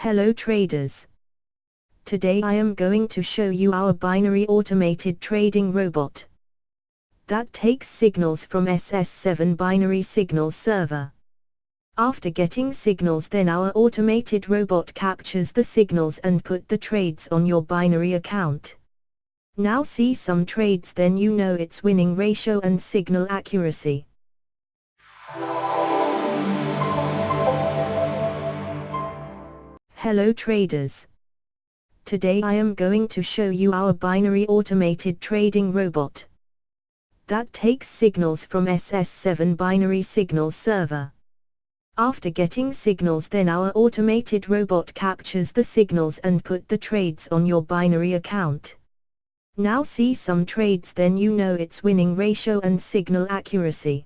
Hello traders. Today I am going to show you our binary automated trading robot that takes signals from SS7 binary signal server. After getting signals, then our automated robot captures the signals and put the trades on your binary account. Now see some trades, then you know its winning ratio and signal accuracy. Hello traders. Today I am going to show you our binary automated trading robot that takes signals from SS7 binary signal server. After getting signals, then our automated robot captures the signals and put the trades on your binary account. Now see some trades, then you know its winning ratio and signal accuracy.